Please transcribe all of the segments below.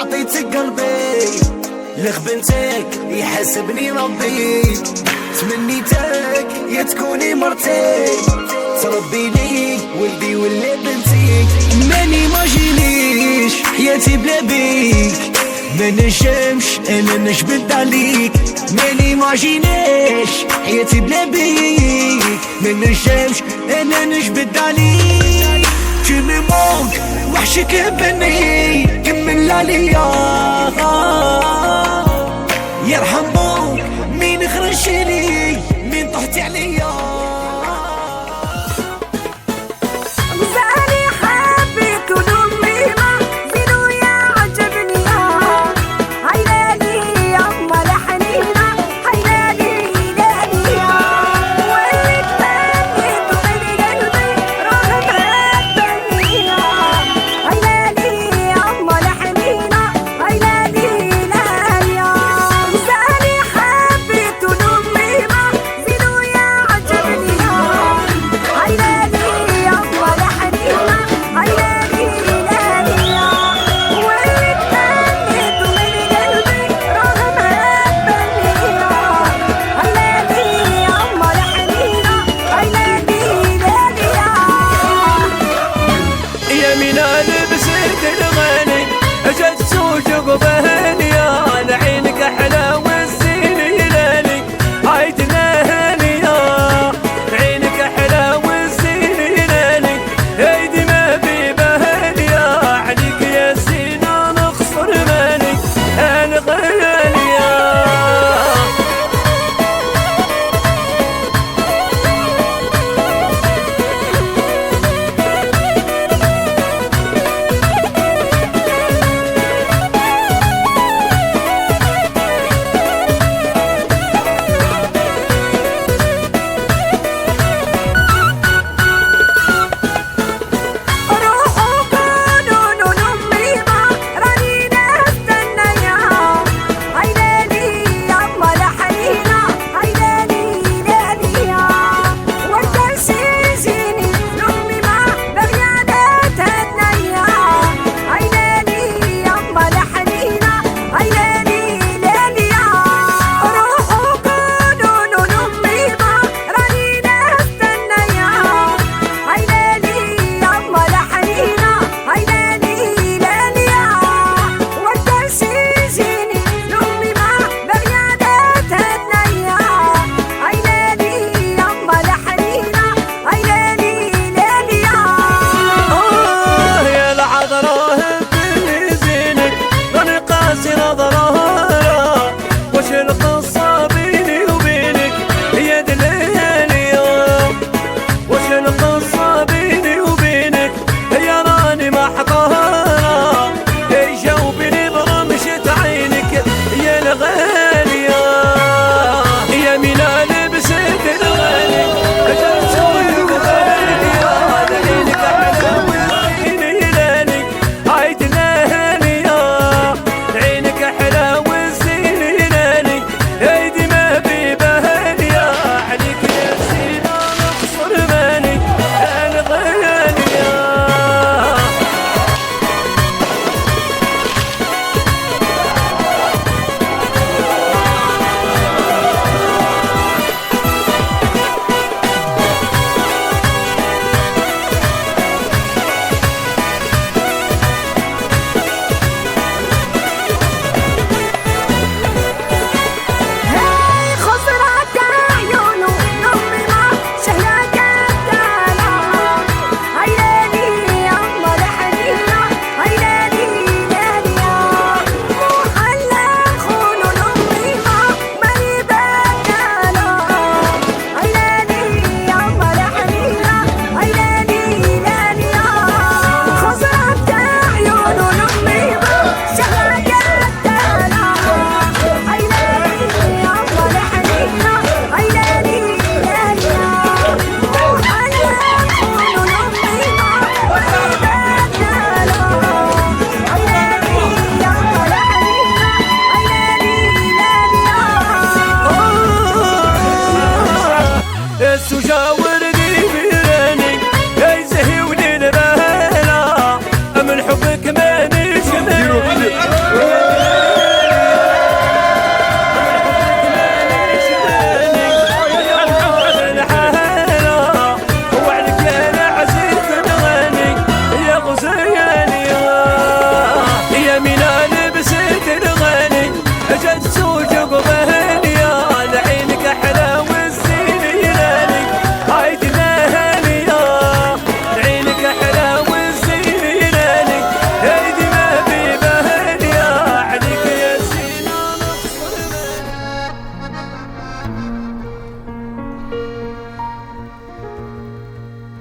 عطيتك قلبي لخبنتك يحسبني ربي، تمنيتك يا تكوني مرتي، تربي لي ولدي ولا بنتي. ماني ماجينيش حياتي بلا بيك، ما نجمش انا نجبد عليك. ماني ماجينيش حياتي بلا بيك، ما نجمش انا نجبد عليك. Tu me manques وحشك بني كمل عليا، يرحم بوك مين خرج لي مين طحتي عليا. عينك احلى والزين هلالي عيدنا هانية، عينك احلى والزين هلالي هيدي ما بيبه هانية، عليك يا زينة نخسر مالي انا غالية.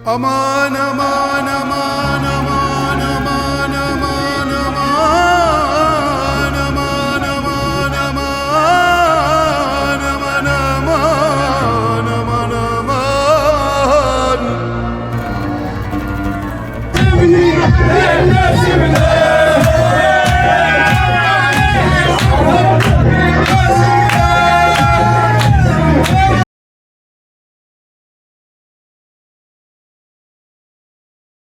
أمان أمان أمان